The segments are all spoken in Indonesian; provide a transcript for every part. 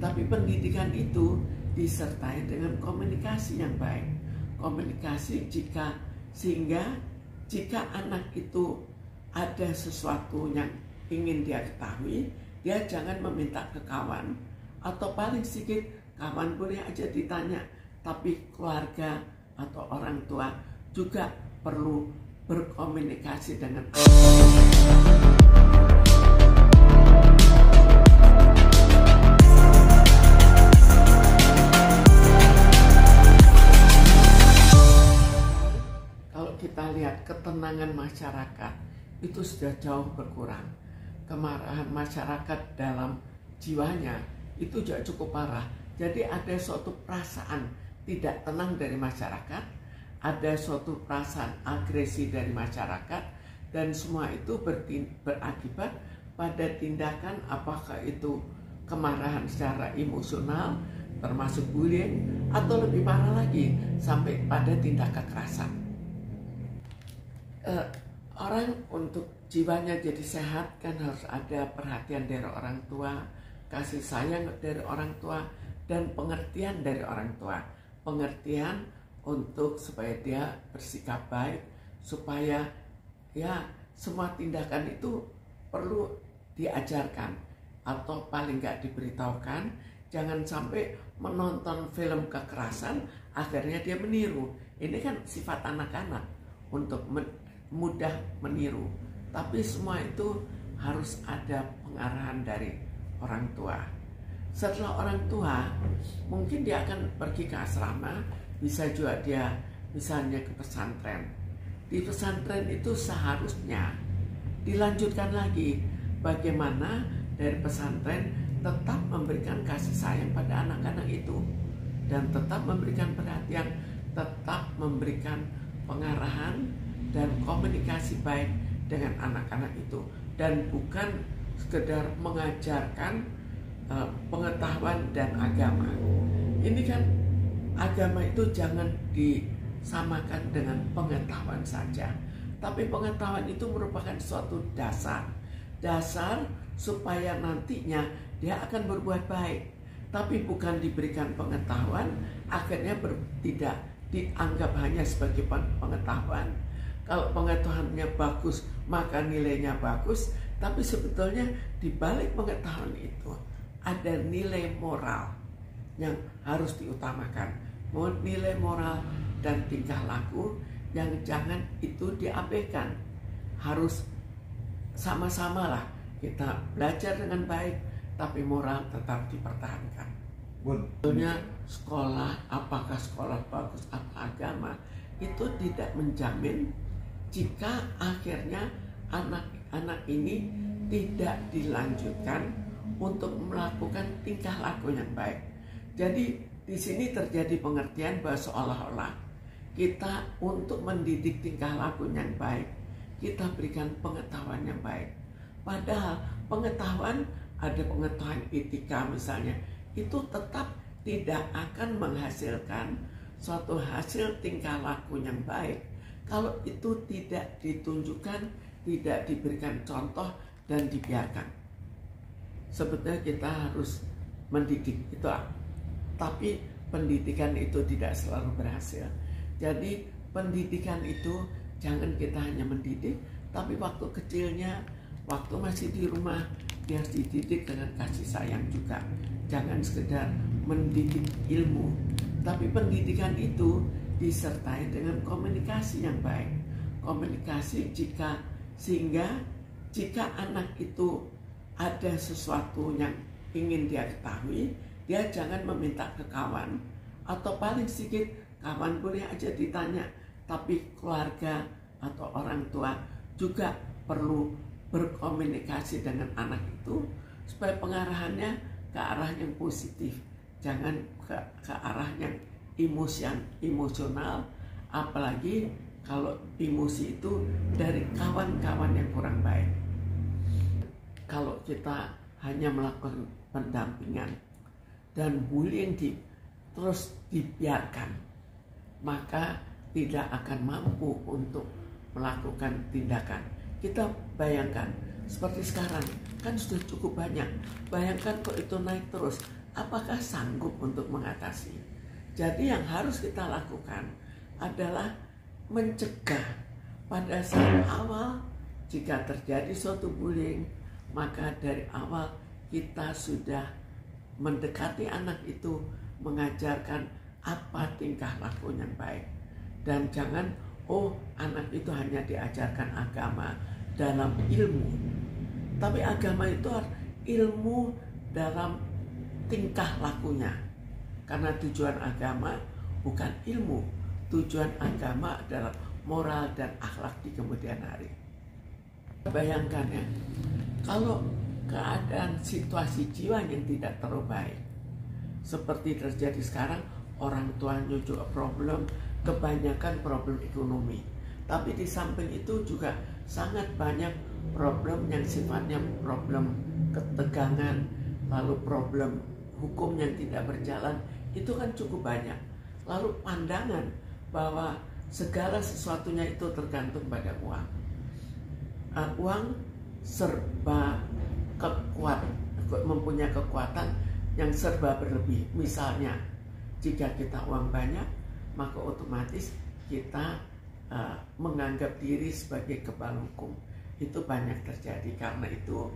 Tapi pendidikan itu disertai dengan komunikasi yang baik. Komunikasi sehingga jika anak itu ada sesuatu yang ingin dia ketahui, dia jangan meminta ke kawan, atau paling sedikit kawan boleh aja ditanya, tapi keluarga atau orang tua juga perlu berkomunikasi dengan Kalau kita lihat ketenangan masyarakat itu sudah jauh berkurang. Kemarahan masyarakat dalam jiwanya itu juga cukup parah. Jadi ada suatu perasaan tidak tenang dari masyarakat, ada suatu perasaan agresi dari masyarakat, dan semua itu berakibat pada tindakan, apakah itu kemarahan secara emosional termasuk bullying, atau lebih parah lagi sampai pada tindak kekerasan. Orang untuk jiwanya jadi sehat kan harus ada perhatian dari orang tua, kasih sayang dari orang tua, dan pengertian dari orang tua. Pengertian untuk supaya dia bersikap baik, supaya ya semua tindakan itu perlu diajarkan atau paling nggak diberitahukan. Jangan sampai menonton film kekerasan akhirnya dia meniru. Ini kan sifat anak-anak untuk mudah meniru. Tapi semua itu harus ada pengarahan dari orang tua. Setelah orang tua, mungkin dia akan pergi ke asrama, bisa juga dia misalnya ke pesantren. Di pesantren itu seharusnya dilanjutkan lagi bagaimana dari pesantren tetap memberikan kasih sayang pada anak-anak itu, dan tetap memberikan perhatian, tetap memberikan pengarahan dan komunikasi baik dengan anak-anak itu, dan bukan sekedar mengajarkan pengetahuan dan agama. Ini kan agama itu jangan disamakan dengan pengetahuan saja, tapi pengetahuan itu merupakan suatu dasar supaya nantinya dia akan berbuat baik. Tapi bukan diberikan pengetahuan akhirnya tidak dianggap hanya sebagai pengetahuan. Kalau pengetahuannya bagus maka nilainya bagus, tapi sebetulnya di balik pengetahuan itu ada nilai moral yang harus diutamakan. Nilai moral dan tingkah laku yang jangan itu diabaikan. Harus sama-sama lah kita belajar dengan baik, tapi moral tetap dipertahankan. Sebetulnya sekolah, apakah sekolah bagus atau agama, itu tidak menjamin jika akhirnya anak-anak ini tidak dilanjutkan untuk melakukan tingkah laku yang baik. Jadi di sini terjadi pengertian bahwa seolah-olah kita untuk mendidik tingkah laku yang baik, kita berikan pengetahuan yang baik. Padahal pengetahuan, ada pengetahuan etika misalnya, itu tetap tidak akan menghasilkan suatu hasil tingkah laku yang baik kalau itu tidak ditunjukkan, tidak diberikan contoh dan dibiarkan. Sebetulnya kita harus mendidik itu, tapi pendidikan itu tidak selalu berhasil. Jadi pendidikan itu jangan kita hanya mendidik, tapi waktu kecilnya, waktu masih di rumah, dia harus dididik dengan kasih sayang juga. Jangan sekedar mendidik ilmu, tapi pendidikan itu disertai dengan komunikasi yang baik. Komunikasi sehingga jika anak itu ada sesuatu yang ingin dia ketahui, dia jangan meminta ke kawan, atau paling sedikit kawan boleh aja ditanya, tapi keluarga atau orang tua juga perlu berkomunikasi dengan anak itu supaya pengarahannya ke arah yang positif, jangan ke arah yang emosional, apalagi kalau emosi itu dari kawan-kawan yang kurang baik. Kalau kita hanya melakukan pendampingan dan bullying terus dibiarkan, maka tidak akan mampu untuk melakukan tindakan. Kita bayangkan, seperti sekarang, kan sudah cukup banyak. Bayangkan kok itu naik terus, apakah sanggup untuk mengatasi? Jadi yang harus kita lakukan adalah mencegah pada saat awal. Jika terjadi suatu bullying, maka dari awal kita sudah mendekati anak itu, mengajarkan apa tingkah laku yang baik. Dan jangan, anak itu hanya diajarkan agama dalam ilmu. Tapi agama itu ilmu dalam tingkah lakunya. Karena tujuan agama bukan ilmu. Tujuan agama adalah moral dan akhlak di kemudian hari. Bayangkan ya, kalau keadaan situasi jiwa yang tidak terlalu baik, seperti terjadi sekarang, orang tuanya juga problem, kebanyakan problem ekonomi. Tapi di samping itu juga sangat banyak problem yang sifatnya problem ketegangan, lalu problem hukum yang tidak berjalan, itu kan cukup banyak. Lalu pandangan bahwa segala sesuatunya itu tergantung pada uang. Uang serba mempunyai kekuatan yang serba berlebih. Misalnya, jika kita uang banyak, maka otomatis kita menganggap diri sebagai kebal hukum. Itu banyak terjadi. Karena itu,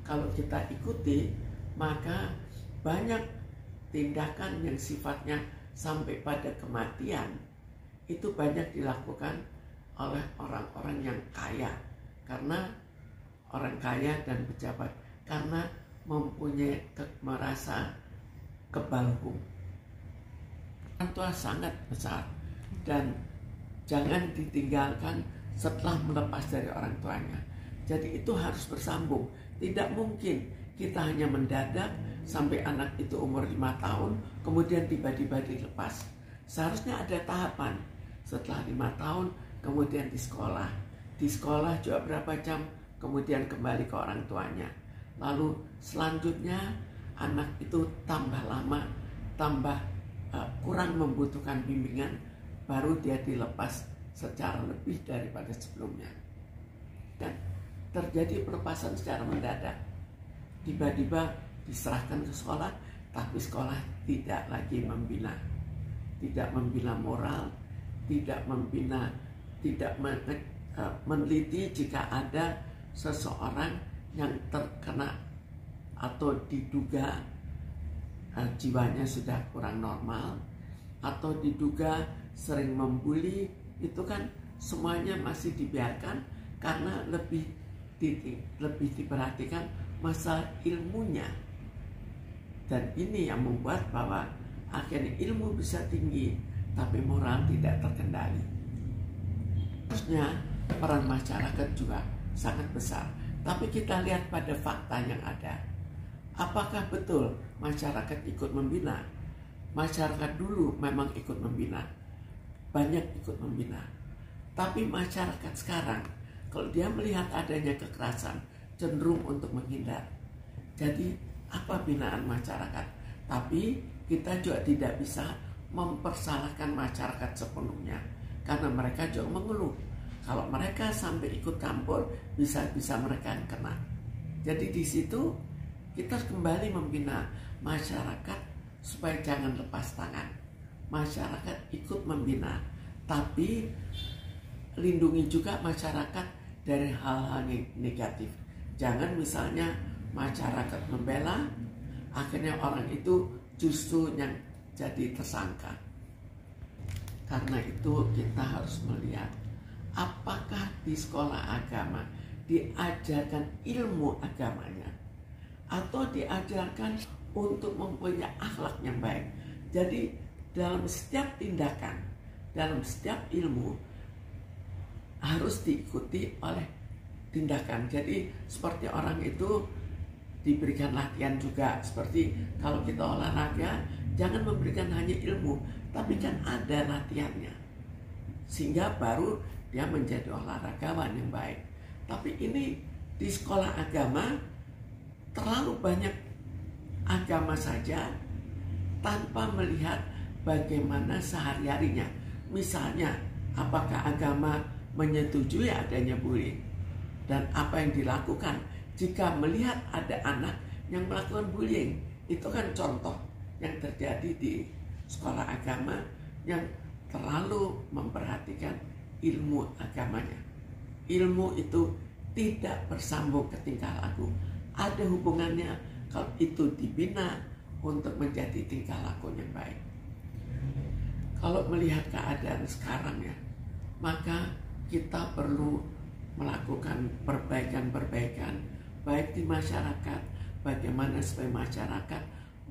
kalau kita ikuti, maka banyak tindakan yang sifatnya sampai pada kematian itu banyak dilakukan oleh orang-orang yang kaya, karena orang kaya dan pejabat, karena mempunyai merasa kebal hukum. Orang tua sangat besar dan jangan ditinggalkan setelah melepas dari orang tuanya. Jadi itu harus bersambung. Tidak mungkin kita hanya mendadak sampai anak itu umur 5 tahun, kemudian tiba-tiba dilepas. Seharusnya ada tahapan. Setelah 5 tahun, kemudian di sekolah. Di sekolah juga berapa jam, kemudian kembali ke orang tuanya. Lalu selanjutnya anak itu tambah lama, tambah kurang membutuhkan bimbingan, baru dia dilepas secara lebih daripada sebelumnya. Dan terjadi pelepasan secara mendadak. Tiba-tiba diserahkan ke sekolah, tapi sekolah tidak lagi membina. Tidak membina moral, tidak membina, tidak meneliti jika ada seseorang yang terkena atau diduga jiwanya sudah kurang normal, atau diduga sering membuli. Itu kan semuanya masih dibiarkan karena lebih diperhatikan masalah ilmunya. Dan ini yang membuat bahwa akhirnya ilmu bisa tinggi tapi moral tidak terkendali. Harusnya peran masyarakat juga sangat besar. Tapi kita lihat pada fakta yang ada. Apakah betul masyarakat ikut membina? Masyarakat dulu memang ikut membina. Banyak ikut membina. Tapi masyarakat sekarang, kalau dia melihat adanya kekerasan, cenderung untuk menghindar. Jadi apa binaan masyarakat? Tapi kita juga tidak bisa mempersalahkan masyarakat sepenuhnya, karena mereka juga mengeluh. Kalau mereka sampai ikut campur, bisa mereka yang kena. Jadi di situ kita kembali membina masyarakat supaya jangan lepas tangan. Masyarakat ikut membina, tapi lindungi juga masyarakat dari hal-hal negatif. Jangan misalnya masyarakat membela, akhirnya orang itu justru yang jadi tersangka. Karena itu kita harus melihat apakah di sekolah agama diajarkan ilmu agamanya atau diajarkan untuk mempunyai akhlak yang baik. Jadi dalam setiap tindakan, dalam setiap ilmu harus diikuti oleh tindakan. Jadi seperti orang itu diberikan latihan juga. Seperti kalau kita olahraga, jangan memberikan hanya ilmu, tapi kan ada latihannya. Sehingga baru dia menjadi olahragawan yang baik. Tapi ini di sekolah agama terlalu banyak agama saja tanpa melihat bagaimana sehari-harinya. Misalnya, apakah agama menyetujui adanya bullying? dan apa yang dilakukan jika melihat ada anak yang melakukan bullying. Itu kan contoh yang terjadi di sekolah agama yang terlalu memperhatikan ilmu agamanya. Ilmu itu tidak bersambung ke tingkah laku. Ada hubungannya kalau itu dibina untuk menjadi tingkah laku yang baik. Kalau melihat keadaan sekarang ya, maka kita perlu melakukan perbaikan-perbaikan baik di masyarakat, bagaimana supaya masyarakat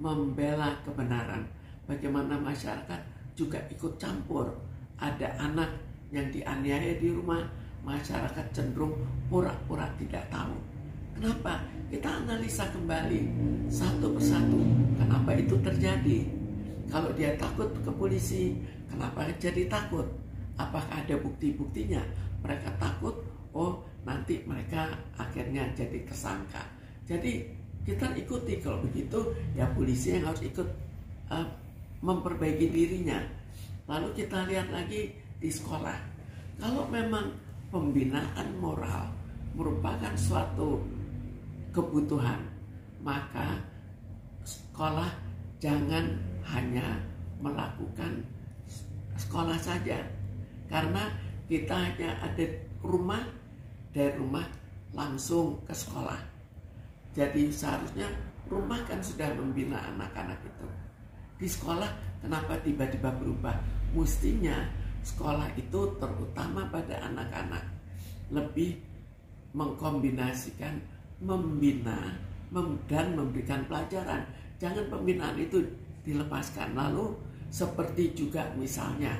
membela kebenaran, bagaimana masyarakat juga ikut campur. Ada anak yang dianiaya di rumah, masyarakat cenderung pura-pura tidak tahu. Kenapa? Kita analisa kembali satu persatu kenapa itu terjadi. Kalau dia takut ke polisi, kenapa jadi takut? Apakah ada bukti-buktinya? Mereka takut, oh nanti mereka akhirnya jadi tersangka. Jadi kita ikuti, kalau begitu ya polisi yang harus ikut memperbaiki dirinya. Lalu kita lihat lagi di sekolah. Kalau memang pembinaan moral merupakan suatu kebutuhan, maka sekolah jangan hanya melakukan sekolah saja. Karena kita hanya ada rumah, dari rumah langsung ke sekolah. Jadi seharusnya rumah kan sudah membina anak-anak itu. Di sekolah kenapa tiba-tiba berubah? Mestinya sekolah itu terutama pada anak-anak lebih mengkombinasikan membina dan memberikan pelajaran. Jangan pembinaan itu dilepaskan. Lalu seperti juga misalnya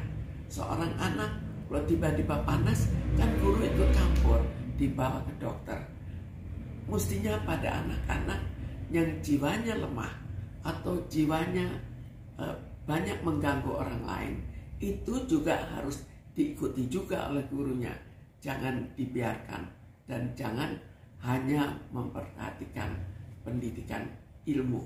seorang anak kalau tiba-tiba panas, kan guru ikut campur, dibawa ke dokter. Mestinya pada anak-anak yang jiwanya lemah atau jiwanya banyak mengganggu orang lain, itu juga harus diikuti juga oleh gurunya. Jangan dibiarkan dan jangan hanya memperhatikan pendidikan ilmu.